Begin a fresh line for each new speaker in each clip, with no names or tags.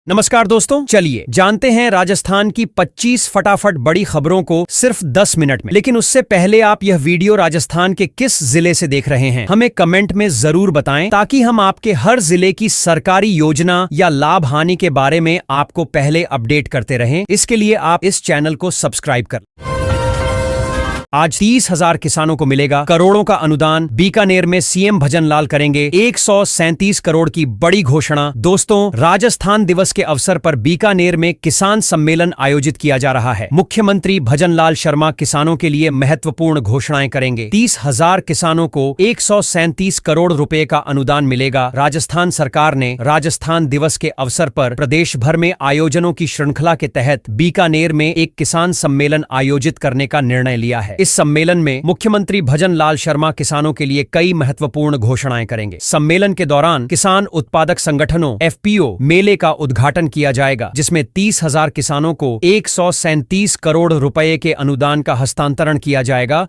नमस्कार दोस्तों, चलिए जानते हैं राजस्थान की 25 फटाफट बड़ी खबरों को सिर्फ 10 मिनट में। लेकिन उससे पहले आप यह वीडियो राजस्थान के किस जिले से देख रहे हैं हमें कमेंट में जरूर बताएं, ताकि हम आपके हर जिले की सरकारी योजना या लाभ हानि के बारे में आपको पहले अपडेट करते रहें। इसके लिए आप इस चैनल को सब्सक्राइब कर। आज 30,000 किसानों को मिलेगा करोड़ों का अनुदान। बीकानेर में सीएम भजन लाल करेंगे 137 करोड़ की बड़ी घोषणा। दोस्तों, राजस्थान दिवस के अवसर पर बीकानेर में किसान सम्मेलन आयोजित किया जा रहा है। मुख्यमंत्री भजन लाल शर्मा किसानों के लिए महत्वपूर्ण घोषणाएं करेंगे। 30,000 किसानों को 137 करोड़ रुपए का अनुदान मिलेगा। राजस्थान सरकार ने राजस्थान दिवस के अवसर पर प्रदेश भर में आयोजनों की श्रृंखला के तहत बीकानेर में एक किसान सम्मेलन आयोजित करने का निर्णय लिया है। इस सम्मेलन में मुख्यमंत्री भजन लाल शर्मा किसानों के लिए कई महत्वपूर्ण घोषणाएं करेंगे। सम्मेलन के दौरान किसान उत्पादक संगठनों एफपीओ मेले का उद्घाटन किया जाएगा, जिसमें 30,000 किसानों को 137 करोड़ रुपए के अनुदान का हस्तांतरण किया जाएगा।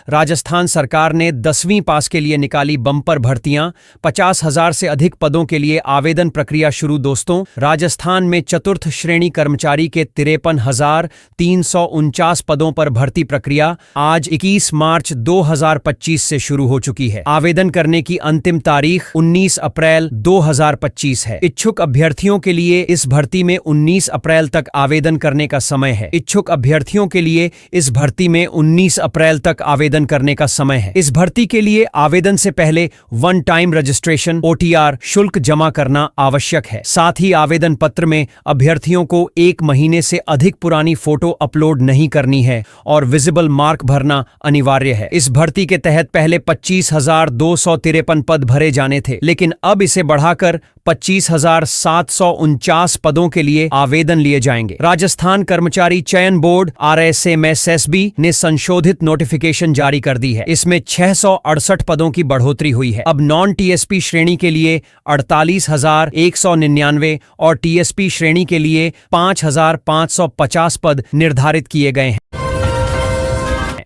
राजस्थान सरकार ने 10वीं पास के लिए निकाली बम्पर भर्तियां। 50,000 से अधिक पदों के लिए आवेदन प्रक्रिया शुरू। दोस्तों, राजस्थान में चतुर्थ श्रेणी कर्मचारी के 53,349 पदों पर भर्ती प्रक्रिया आज 21 मार्च 2025 से शुरू हो चुकी है। आवेदन करने की अंतिम तारीख 19 अप्रैल 2025 है। इच्छुक अभ्यर्थियों के लिए इस भर्ती में 19 अप्रैल तक आवेदन करने का समय है। इच्छुक अभ्यर्थियों के लिए इस भर्ती में 19 अप्रैल तक आवेदन करने का समय है। इस भर्ती के लिए आवेदन से पहले वन टाइम रजिस्ट्रेशन OTR शुल्क जमा करना आवश्यक है। साथ ही आवेदन पत्र में अभ्यर्थियों को 1 महीने से अधिक पुरानी फोटो अपलोड नहीं करनी है और विजिबल मार्क भरना अनिवार्य है। इस भर्ती के तहत पहले 25,253 पद भरे जाने थे, लेकिन अब इसे बढ़ाकर 25,749 पदों के लिए आवेदन लिए जाएंगे। राजस्थान कर्मचारी चयन बोर्ड RSMSSB ने संशोधित नोटिफिकेशन जारी कर दी है। इसमें 668 पदों की बढ़ोतरी हुई है। अब नॉन TSP श्रेणी के लिए 48,199 और TSP श्रेणी के लिए 5,550 पद निर्धारित किए गए हैं।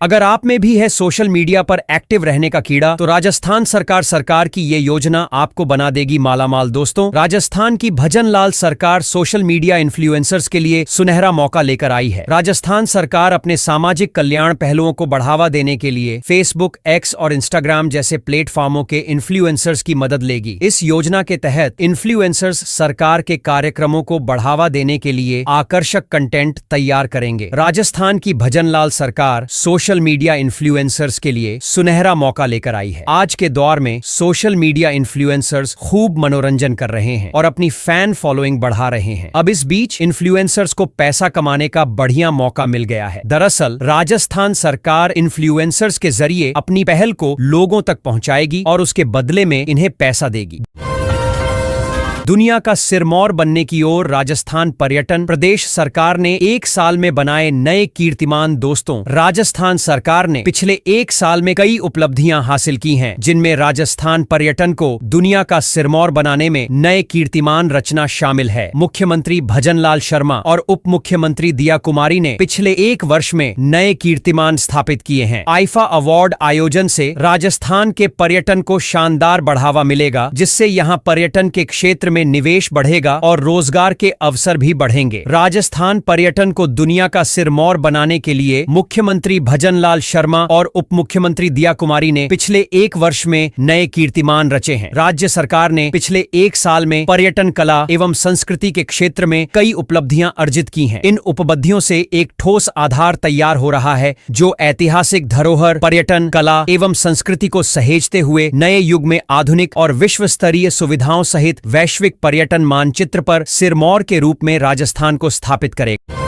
अगर आप में भी है सोशल मीडिया पर एक्टिव रहने का कीड़ा, तो राजस्थान सरकार की ये योजना आपको बना देगी मालामाल। दोस्तों, राजस्थान की भजन लाल सरकार सोशल मीडिया इन्फ्लुएंसर्स के लिए सुनहरा मौका लेकर आई है। राजस्थान सरकार अपने सामाजिक कल्याण पहलुओं को बढ़ावा देने के लिए फेसबुक, X और इंस्टाग्राम जैसे प्लेटफॉर्मों के इन्फ्लुएंसर्स की मदद लेगी। इस योजना के तहत इन्फ्लुएंसर्स सरकार के कार्यक्रमों को बढ़ावा देने के लिए आकर्षक कंटेंट तैयार करेंगे। राजस्थान की भजन लाल सरकार सोशल मीडिया इन्फ्लुएंसर्स के लिए सुनहरा मौका लेकर आई है। आज के दौर में सोशल मीडिया इन्फ्लुएंसर्स खूब मनोरंजन कर रहे हैं और अपनी फैन फॉलोइंग बढ़ा रहे हैं। अब इस बीच इन्फ्लुएंसर्स को पैसा कमाने का बढ़िया मौका मिल गया है। दरअसल राजस्थान सरकार इन्फ्लुएंसर्स के जरिए अपनी पहल को लोगों तक पहुंचाएगी और उसके बदले में इन्हें पैसा देगी। दुनिया का सिरमौर बनने की ओर राजस्थान पर्यटन। प्रदेश सरकार ने 1 साल में बनाए नए कीर्तिमान। दोस्तों, राजस्थान सरकार ने पिछले 1 साल में कई उपलब्धियां हासिल की हैं, जिनमें राजस्थान पर्यटन को दुनिया का सिरमौर बनाने में नए कीर्तिमान रचना शामिल है। मुख्यमंत्री भजन लाल शर्मा और उप मुख्यमंत्री दिया कुमारी ने पिछले 1 वर्ष में नए कीर्तिमान स्थापित किए हैं। आईफा अवार्ड आयोजन से राजस्थान के पर्यटन को शानदार बढ़ावा मिलेगा, जिससे यहाँ पर्यटन के क्षेत्र में निवेश बढ़ेगा और रोजगार के अवसर भी बढ़ेंगे। राजस्थान पर्यटन को दुनिया का सिरमौर बनाने के लिए मुख्यमंत्री भजन लाल शर्मा और उप मुख्यमंत्री दिया कुमारी ने पिछले 1 वर्ष में नए कीर्तिमान रचे हैं। राज्य सरकार ने पिछले 1 साल में पर्यटन, कला एवं संस्कृति के क्षेत्र में कई उपलब्धियां अर्जित की हैं। इन उपलब्धियों से एक ठोस आधार तैयार हो रहा है, जो ऐतिहासिक धरोहर, पर्यटन, कला एवं संस्कृति को सहेजते हुए नए युग में आधुनिक और विश्व स्तरीय सुविधाओं सहित वैश्विक पर्यटन मानचित्र पर सिरमौर के रूप में राजस्थान को स्थापित करेगा।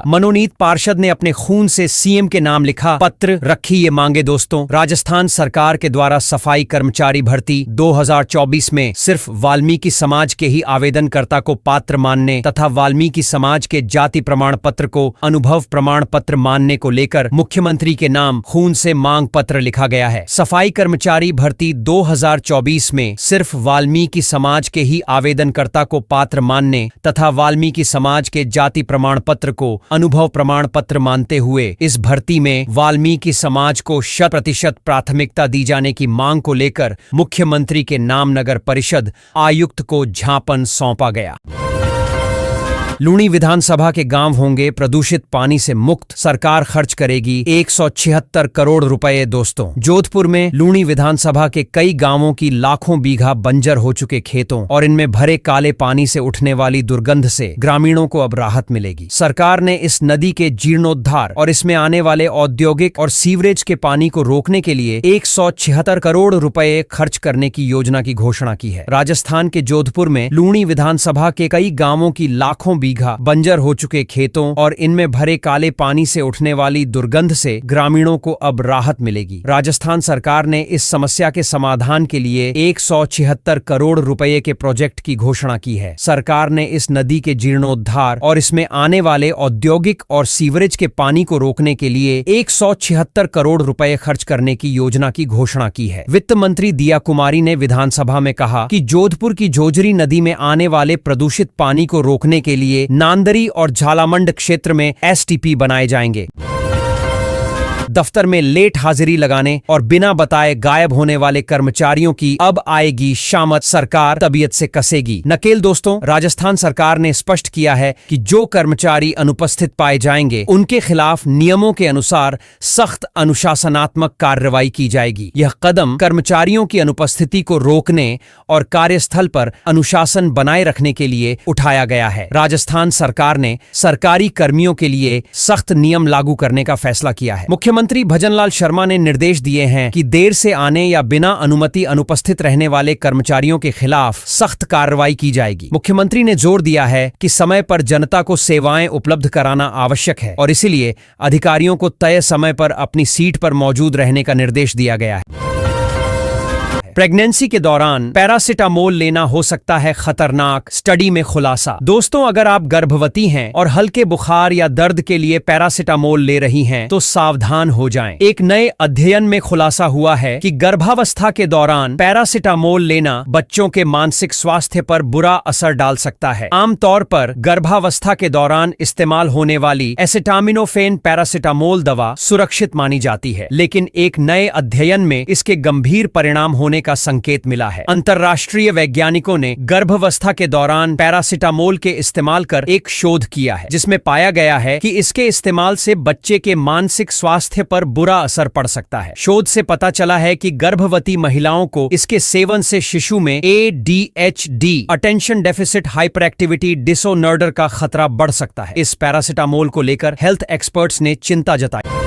मनोनीत पार्षद ने अपने खून से सीएम के नाम लिखा पत्र, रखी ये मांगे। दोस्तों, राजस्थान सरकार के द्वारा सफाई कर्मचारी भर्ती 2024 में सिर्फ वाल्मीकि समाज के ही आवेदनकर्ता को पात्र मानने तथा वाल्मीकि समाज के जाति प्रमाण पत्र को अनुभव प्रमाण पत्र मानने को लेकर मुख्यमंत्री के नाम खून से मांग पत्र लिखा गया है। सफाई कर्मचारी भर्ती 2024 में सिर्फ वाल्मीकि समाज के ही आवेदनकर्ता को पात्र मानने तथा वाल्मीकि समाज के जाति प्रमाण पत्र को अनुभव प्रमाण पत्र मानते हुए इस भर्ती में वाल्मीकि समाज को 100% प्राथमिकता दी जाने की मांग को लेकर मुख्यमंत्री के नाम नगर परिषद आयुक्त को ज्ञापन सौंपा गया। लूणी विधानसभा के गांव होंगे प्रदूषित पानी से मुक्त, सरकार खर्च करेगी 176 करोड़ रुपए। दोस्तों, जोधपुर में लूणी विधानसभा के कई गांवों की लाखों बीघा बंजर हो चुके खेतों और इनमें भरे काले पानी से उठने वाली दुर्गंध से ग्रामीणों को अब राहत मिलेगी। सरकार ने इस नदी के जीर्णोद्धार और इसमें आने वाले औद्योगिक और सीवरेज के पानी को रोकने के लिए 176 करोड़ रुपए खर्च करने की योजना की घोषणा की है। राजस्थान के जोधपुर में लूणी विधानसभा के कई गांवों की लाखों बीघा बंजर हो चुके खेतों और इनमें भरे काले पानी से उठने वाली दुर्गंध से ग्रामीणों को अब राहत मिलेगी। राजस्थान सरकार ने इस समस्या के समाधान के लिए 176 करोड़ रुपए के प्रोजेक्ट की घोषणा की है। सरकार ने इस नदी के जीर्णोद्धार और इसमें आने वाले औद्योगिक और सीवरेज के पानी को रोकने के लिए 176 करोड़ रुपए खर्च करने की योजना की घोषणा की है। वित्त मंत्री दिया कुमारी ने विधानसभा में कहा कि जोधपुर की जोजरी नदी में आने वाले प्रदूषित पानी को रोकने के लिए नांदरी और झालामंड क्षेत्र में एसटीपी बनाए जाएंगे। दफ्तर में लेट हाजिरी लगाने और बिना बताए गायब होने वाले कर्मचारियों की अब आएगी शामत, सरकार तबीयत से कसेगी नकेल। दोस्तों, राजस्थान सरकार ने स्पष्ट किया है कि जो कर्मचारी अनुपस्थित पाए जाएंगे उनके खिलाफ नियमों के अनुसार सख्त अनुशासनात्मक कार्रवाई की जाएगी। यह कदम कर्मचारियों की अनुपस्थिति को रोकने और कार्यस्थल पर अनुशासन बनाए रखने के लिए उठाया गया है। राजस्थान सरकार ने सरकारी कर्मियों के लिए सख्त नियम लागू करने का फैसला किया है। मुख्यमंत्री भजनलाल शर्मा ने निर्देश दिए हैं कि देर से आने या बिना अनुमति अनुपस्थित रहने वाले कर्मचारियों के खिलाफ सख्त कार्रवाई की जाएगी। मुख्यमंत्री ने जोर दिया है कि समय पर जनता को सेवाएं उपलब्ध कराना आवश्यक है और इसीलिए अधिकारियों को तय समय पर अपनी सीट पर मौजूद रहने का निर्देश दिया गया है। प्रेगनेंसी के दौरान पैरासिटामोल लेना हो सकता है खतरनाक, स्टडी में खुलासा। दोस्तों, अगर आप गर्भवती हैं और हल्के बुखार या दर्द के लिए पैरासिटामोल ले रही हैं, तो सावधान हो जाएं। एक नए अध्ययन में खुलासा हुआ है कि गर्भावस्था के दौरान पैरासिटामोल लेना बच्चों के मानसिक स्वास्थ्य पर बुरा असर डाल सकता है। आमतौर पर गर्भावस्था के दौरान इस्तेमाल होने वाली एसिटामिनोफेन पैरासिटामोल दवा सुरक्षित मानी जाती है, लेकिन एक नए अध्ययन में इसके गंभीर परिणाम होने का संकेत मिला है। अंतर्राष्ट्रीय वैज्ञानिकों ने गर्भावस्था के दौरान पैरासिटामोल के इस्तेमाल कर एक शोध किया है, जिसमें पाया गया है कि इसके इस्तेमाल से बच्चे के मानसिक स्वास्थ्य पर बुरा असर पड़ सकता है। शोध से पता चला है कि गर्भवती महिलाओं को इसके सेवन से शिशु में ADHD attention deficit hyper activity disorder का खतरा बढ़ सकता है। इस पैरासिटामोल को लेकर हेल्थ एक्सपर्ट्स ने चिंता जताई।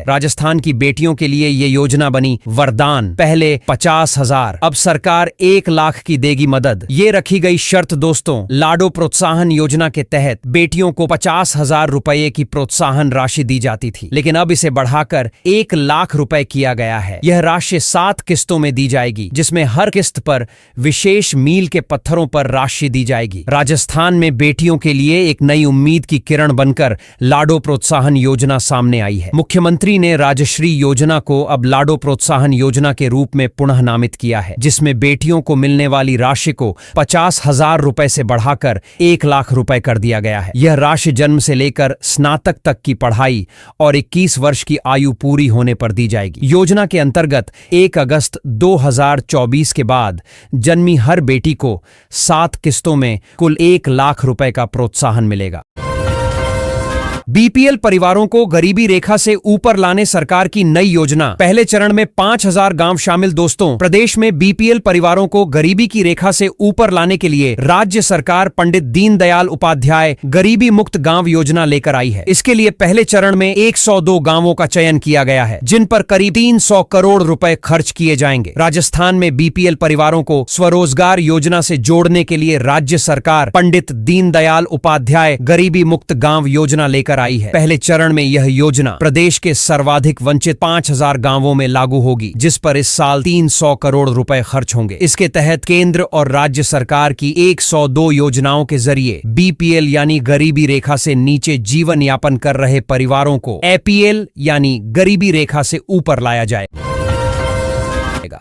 राजस्थान की बेटियों के लिए ये योजना बनी वरदान। पहले 50,000, अब सरकार 1 लाख की देगी मदद। ये रखी गई शर्त दोस्तों, लाडो प्रोत्साहन योजना के तहत बेटियों को 50,000 रुपए की प्रोत्साहन राशि दी जाती थी, लेकिन अब इसे बढ़ाकर 1 लाख रुपए किया गया है। यह राशि 7 किस्तों में दी जाएगी, जिसमें हर किस्त पर विशेष मील के पत्थरों पर राशि दी जाएगी। राजस्थान में बेटियों के लिए एक नई उम्मीद की किरण बनकर लाडो प्रोत्साहन योजना सामने आई है। मुख्यमंत्री ने राजश्री योजना को अब लाडो प्रोत्साहन योजना के रूप में पुनः नामित किया है, जिसमें बेटियों को मिलने वाली राशि को 50,000 रुपए से बढ़ाकर 1 लाख रुपए कर दिया गया है। यह राशि जन्म से लेकर स्नातक तक की पढ़ाई और 21 वर्ष की आयु पूरी होने पर दी जाएगी। योजना के अंतर्गत 1 अगस्त 2024 के बाद जन्मी हर बेटी को 7 किस्तों में कुल 1 लाख रुपए का प्रोत्साहन मिलेगा। बीपीएल परिवारों को गरीबी रेखा से ऊपर लाने सरकार की नई योजना। पहले चरण में 5,000 गांव शामिल। दोस्तों, प्रदेश में बीपीएल परिवारों को गरीबी की रेखा से ऊपर लाने के लिए राज्य सरकार पंडित दीनदयाल उपाध्याय गरीबी मुक्त गांव योजना लेकर आई है। इसके लिए पहले चरण में 102 गांवों का चयन किया गया है, जिन पर करीब 300 करोड़ रुपए खर्च किए जाएंगे। राजस्थान में बीपीएल परिवारों को स्वरोजगार योजना से जोड़ने के लिए राज्य सरकार पंडित दीनदयाल उपाध्याय गरीबी मुक्त गांव योजना लेकर आई है। पहले चरण में यह योजना प्रदेश के सर्वाधिक वंचित 5,000 गांवों में लागू होगी, जिस पर इस साल 300 करोड़ रुपए खर्च होंगे। इसके तहत केंद्र और राज्य सरकार की 102 योजनाओं के जरिए बीपीएल यानी गरीबी रेखा से नीचे जीवन यापन कर रहे परिवारों को एपीएल यानी गरीबी रेखा से ऊपर लाया जाए।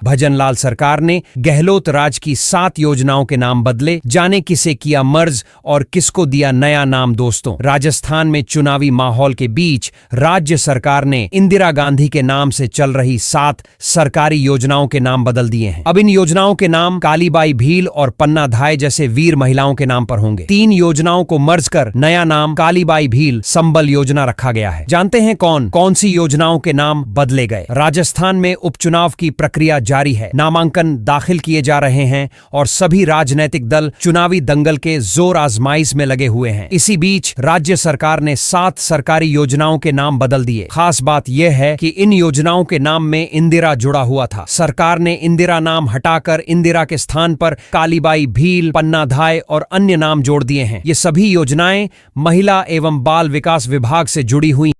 भजनलाल सरकार ने गहलोत राज की 7 योजनाओं के नाम बदले, जाने किसे किया मर्ज और किसको दिया नया नाम। दोस्तों, राजस्थान में चुनावी माहौल के बीच राज्य सरकार ने इंदिरा गांधी के नाम से चल रही 7 सरकारी योजनाओं के नाम बदल दिए हैं। अब इन योजनाओं के नाम कालीबाई भील और पन्ना धाय जैसे वीर महिलाओं के नाम पर होंगे। 3 योजनाओं को मर्ज कर नया नाम कालीबाई भील संबल योजना रखा गया है। जानते हैं कौन सी योजनाओं के नाम बदले गए। राजस्थान में उपचुनाव की प्रक्रिया जारी है, नामांकन दाखिल किए जा रहे हैं और सभी राजनीतिक दल चुनावी दंगल के जोर आजमाइश में लगे हुए हैं। इसी बीच राज्य सरकार ने 7 सरकारी योजनाओं के नाम बदल दिए। खास बात यह है कि इन योजनाओं के नाम में इंदिरा जुड़ा हुआ था। सरकार ने इंदिरा नाम हटाकर इंदिरा के स्थान पर कालीबाई भील, पन्ना धाय और अन्य नाम जोड़ दिए हैं। ये सभी योजनाएं महिला एवं बाल विकास विभाग से जुड़ी हुई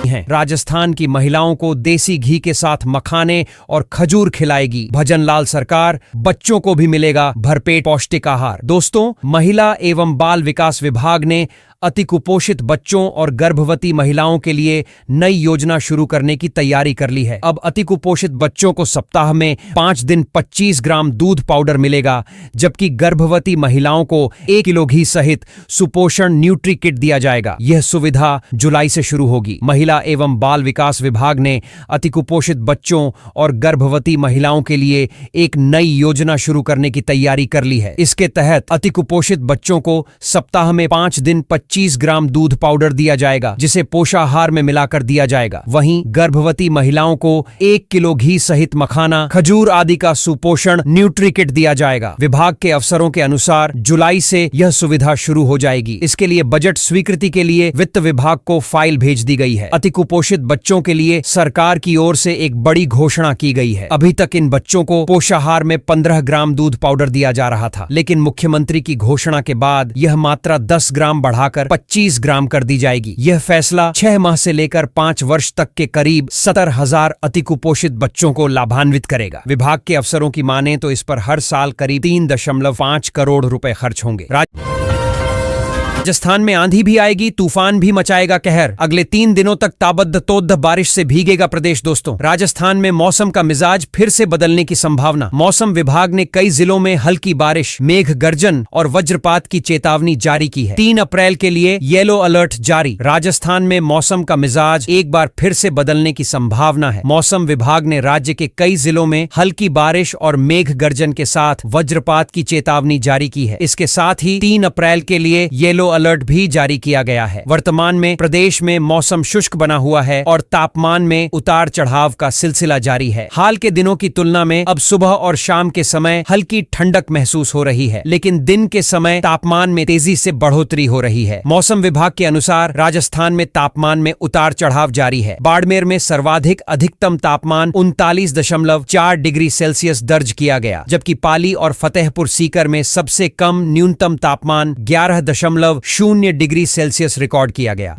हैं। राजस्थान की महिलाओं को देसी घी के साथ मखाने और खजूर खिलाएगी भजनलाल सरकार। बच्चों को भी मिलेगा भरपेट पौष्टिक आहार। दोस्तों, महिला एवं बाल विकास विभाग ने अति कुपोषित बच्चों और गर्भवती महिलाओं के लिए नई योजना शुरू करने की तैयारी कर ली है। अब अति कुपोषित बच्चों को सप्ताह में 5 दिन 25 ग्राम दूध पाउडर मिलेगा, जबकि गर्भवती महिलाओं को 1 किलो घी सहित सुपोषण न्यूट्री किट दिया जाएगा। यह सुविधा जुलाई से शुरू होगी। महिला एवं बाल विकास विभाग ने अति कुपोषित बच्चों और गर्भवती महिलाओं के लिए एक नई योजना शुरू करने की तैयारी कर ली है। इसके तहत अति कुपोषित बच्चों को सप्ताह में 5 दिन 25 ग्राम दूध पाउडर दिया जाएगा, जिसे पोषाहार में मिलाकर दिया जाएगा। वहीं गर्भवती महिलाओं को 1 किलो घी सहित मखाना, खजूर आदि का सुपोषण न्यूट्री किट दिया जाएगा। विभाग के अफसरों के अनुसार जुलाई से यह सुविधा शुरू हो जाएगी। इसके लिए बजट स्वीकृति के लिए वित्त विभाग को फाइल भेज दी गई है। अति कुपोषित बच्चों के लिए सरकार की ओर से एक बड़ी घोषणा की गई है। अभी तक इन बच्चों को पोषाहार में 15 ग्राम दूध पाउडर दिया जा रहा था, लेकिन मुख्यमंत्री की घोषणा के बाद यह मात्रा 10 ग्राम बढ़ाकर 25 ग्राम कर दी जाएगी। यह फैसला 6 माह से लेकर 5 वर्ष तक के करीब 70,000 अति कुपोषित बच्चों को लाभान्वित करेगा। विभाग के अफसरों की माने तो इस पर हर साल करीब 3.5 करोड़ रुपए खर्च होंगे। राजस्थान में आंधी भी आएगी, तूफान भी मचाएगा कहर। अगले 3 दिनों तक ताबद्दतोद बारिश से भीगेगा प्रदेश। दोस्तों, राजस्थान में मौसम का मिजाज फिर से बदलने की संभावना। मौसम विभाग ने कई जिलों में हल्की बारिश, मेघ गर्जन और वज्रपात की चेतावनी जारी की है। 3 अप्रैल के लिए येलो अलर्ट जारी। राजस्थान में मौसम का मिजाज एक बार फिर से बदलने की संभावना है। मौसम विभाग ने राज्य के कई जिलों में हल्की बारिश और मेघ गर्जन के साथ वज्रपात की चेतावनी जारी की है। इसके साथ ही 3 अप्रैल के लिए येलो अलर्ट भी जारी किया गया है। वर्तमान में प्रदेश में मौसम शुष्क बना हुआ है और तापमान में उतार चढ़ाव का सिलसिला जारी है। हाल के दिनों की तुलना में अब सुबह और शाम के समय हल्की ठंडक महसूस हो रही है, लेकिन दिन के समय तापमान में तेजी से बढ़ोतरी हो रही है। मौसम विभाग के अनुसार राजस्थान में तापमान में उतार चढ़ाव जारी है। बाड़मेर में सर्वाधिक अधिकतम तापमान 39.4 डिग्री सेल्सियस दर्ज किया गया, जबकि पाली और फतेहपुर सीकर में सबसे कम न्यूनतम तापमान 11.0 डिग्री सेल्सियस रिकॉर्ड किया गया।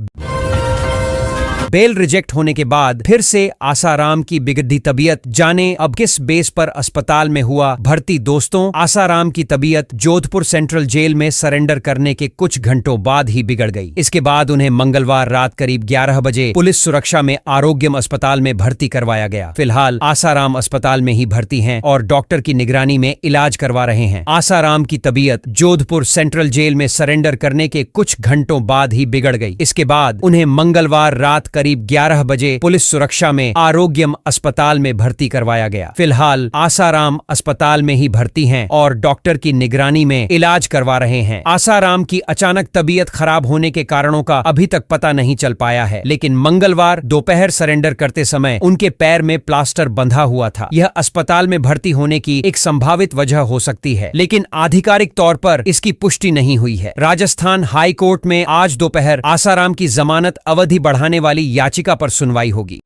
बेल रिजेक्ट होने के बाद फिर से आसाराम की बिगड़ी तबीयत, जाने अब किस बेस पर अस्पताल में हुआ भर्ती। दोस्तों, आसाराम की तबीयत जोधपुर सेंट्रल जेल में सरेंडर करने के कुछ घंटों बाद ही बिगड़ गई। इसके बाद उन्हें मंगलवार रात करीब 11 बजे पुलिस सुरक्षा में आरोग्यम अस्पताल में भर्ती करवाया गया। फिलहाल आसाराम अस्पताल में ही भर्ती हैं और डॉक्टर की निगरानी में इलाज करवा रहे हैं। आसाराम की तबीयत जोधपुर सेंट्रल जेल में सरेंडर करने के कुछ घंटों बाद ही बिगड़ गई। इसके बाद उन्हें मंगलवार रात करीब 11 बजे पुलिस सुरक्षा में आरोग्यम अस्पताल में भर्ती करवाया गया। फिलहाल आसाराम अस्पताल में ही भर्ती हैं और डॉक्टर की निगरानी में इलाज करवा रहे हैं। आसाराम की अचानक तबीयत खराब होने के कारणों का अभी तक पता नहीं चल पाया है, लेकिन मंगलवार दोपहर सरेंडर करते समय उनके पैर में प्लास्टर बंधा हुआ था। यह अस्पताल में भर्ती होने की एक संभावित वजह हो सकती है, लेकिन आधिकारिक तौर पर इसकी पुष्टि नहीं हुई है। राजस्थान हाई कोर्ट में आज दोपहर आसाराम की जमानत अवधि बढ़ाने वाली याचिका पर सुनवाई होगी।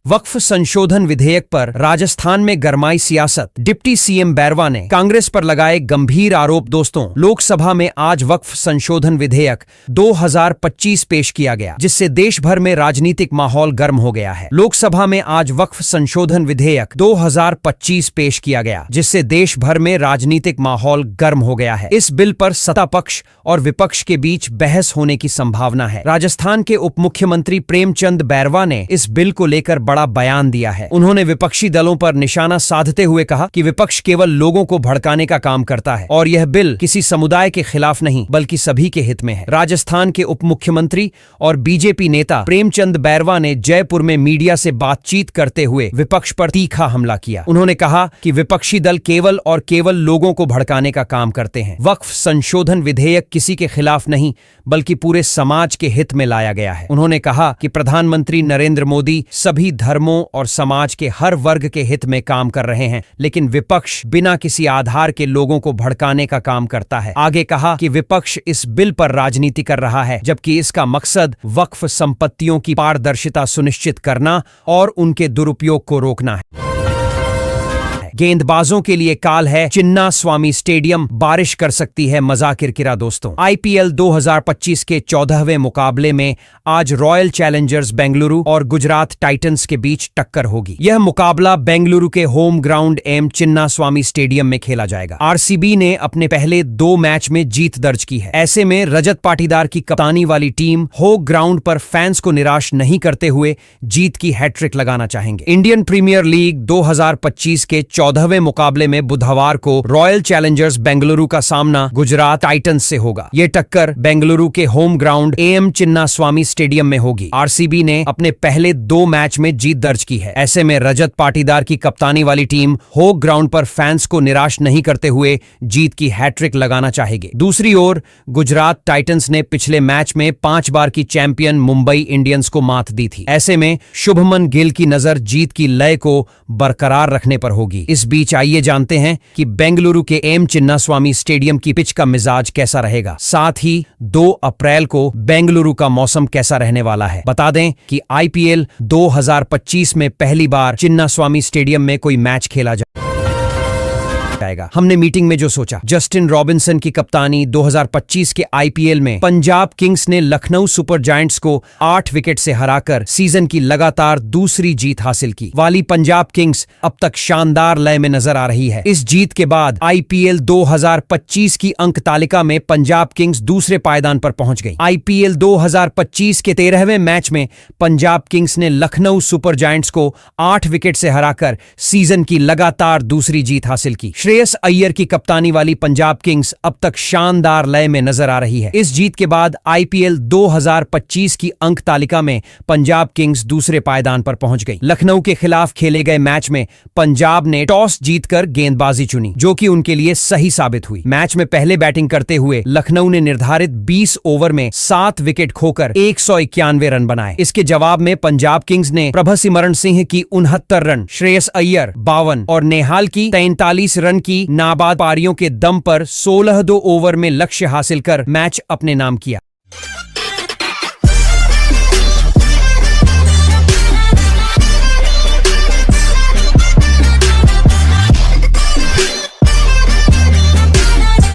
वक्फ संशोधन विधेयक पर राजस्थान में गरमाई सियासत, डिप्टी सीएम बैरवा ने कांग्रेस पर लगाए गंभीर आरोप। दोस्तों, लोकसभा में आज वक्फ संशोधन विधेयक 2025 पेश किया गया, जिससे देश भर में राजनीतिक माहौल गर्म हो गया है। लोकसभा में आज वक्फ संशोधन विधेयक 2025 पेश किया गया, जिससे देश भर में राजनीतिक माहौल गर्म हो गया है। इस बिल पर सत्ता पक्ष और विपक्ष के बीच बहस होने की संभावना है। राजस्थान के उप मुख्यमंत्री प्रेमचंद बैरवा ने इस बिल को लेकर बड़ा बड़ा बयान दिया है। उन्होंने विपक्षी दलों पर निशाना साधते हुए कहा कि विपक्ष केवल लोगों को भड़काने का काम करता है और यह बिल किसी समुदाय के खिलाफ नहीं बल्कि सभी के हित में है। राजस्थान के उप मुख्यमंत्री और बीजेपी नेता प्रेमचंद बैरवा ने जयपुर में मीडिया से बातचीत करते हुए विपक्ष पर तीखा हमला किया। उन्होंने कहा कि विपक्षी दल केवल और केवल लोगों को भड़काने का काम करते हैं। वक्फ संशोधन विधेयक किसी के खिलाफ नहीं बल्कि पूरे समाज के हित में लाया गया है। उन्होंने कहा कि प्रधानमंत्री नरेंद्र मोदी सभी धर्मों और समाज के हर वर्ग के हित में काम कर रहे हैं, लेकिन विपक्ष बिना किसी आधार के लोगों को भड़काने का काम करता है। आगे कहा कि विपक्ष इस बिल पर राजनीति कर रहा है, जबकि इसका मकसद वक्फ संपत्तियों की पारदर्शिता सुनिश्चित करना और उनके दुरुपयोग को रोकना है। गेंदबाजों के लिए काल है, चिन्ना स्वामी स्टेडियम बारिश कर सकती है मजा किरकिरा। दोस्तों, आईपीएल 2025 के 14वें मुकाबले में आज रॉयल चैलेंजर्स बेंगलुरु और गुजरात टाइटंस के बीच टक्कर होगी। यह मुकाबला बेंगलुरु के होम ग्राउंड एम चिन्ना स्वामी स्टेडियम में खेला जाएगा। आरसीबी ने अपने पहले 2 मैच में जीत दर्ज की है। ऐसे में रजत पाटीदार की कप्तानी वाली टीम होम ग्राउंड पर फैंस को निराश नहीं करते हुए जीत की हैट्रिक लगाना चाहेंगे। इंडियन प्रीमियर लीग 2025 के 14वें मुकाबले में बुधवार को रॉयल चैलेंजर्स बेंगलुरु का सामना गुजरात टाइटंस से होगा। यह टक्कर बेंगलुरु के होम ग्राउंड एम चिन्ना स्वामी स्टेडियम में होगी। आरसीबी ने अपने पहले 2 मैच में जीत दर्ज की है। ऐसे में रजत पाटीदार की कप्तानी वाली टीम होम ग्राउंड पर फैंस को निराश नहीं करते हुए जीत की हैट्रिक लगाना चाहेगी। दूसरी ओर गुजरात टाइटंस ने पिछले मैच में 5 बार की चैंपियन मुंबई इंडियंस को मात दी थी। ऐसे में शुभमन गिल की नजर जीत की लय को बरकरार रखने पर होगी। इस बीच आइए जानते हैं कि बेंगलुरु के एम चिन्ना स्वामी स्टेडियम की पिच का मिजाज कैसा रहेगा। साथ ही 2 अप्रैल को बेंगलुरु का मौसम कैसा रहने वाला है। बता दें कि आईपीएल 2025 में पहली बार चिन्ना स्वामी स्टेडियम में कोई मैच खेला जाएगा। हमने मीटिंग में जो सोचा, जस्टिन रॉबिन्सन की कप्तानी 2025 के आईपीएल में पंजाब किंग्स ने लखनऊ सुपर जायंट्स को 8 विकेट से हराकर सीजन की लगातार दूसरी जीत हासिल की। वाली पंजाब किंग्स अब तक शानदार लय में नजर आ रही है। इस जीत के बाद आईपीएल 2025 की अंक तालिका में पंजाब किंग्स दूसरे पायदान पर पहुंच गई। आईपीएल 2025 के 13वें मैच में पंजाब किंग्स ने लखनऊ सुपर जायंट्स को 8 विकेट से हराकर सीजन की लगातार दूसरी जीत हासिल की। श्रेयस अय्यर की कप्तानी वाली पंजाब किंग्स अब तक शानदार लय में नजर आ रही है। इस जीत के बाद आईपीएल 2025 की अंक तालिका में पंजाब किंग्स दूसरे पायदान पर पहुंच गई। लखनऊ के खिलाफ खेले गए मैच में पंजाब ने टॉस जीतकर गेंदबाजी चुनी, जो कि उनके लिए सही साबित हुई। मैच में पहले बैटिंग करते हुए लखनऊ ने निर्धारित 20 ओवर में 7 विकेट खोकर 191 रन बनाए। इसके जवाब में पंजाब किंग्स ने प्रभसिमरण सिंह की 69 रन, श्रेयस अय्यर 52 और नेहाल की 43 रन की नाबाद पारियों के दम पर 16 ओवर में लक्ष्य हासिल कर मैच अपने नाम किया।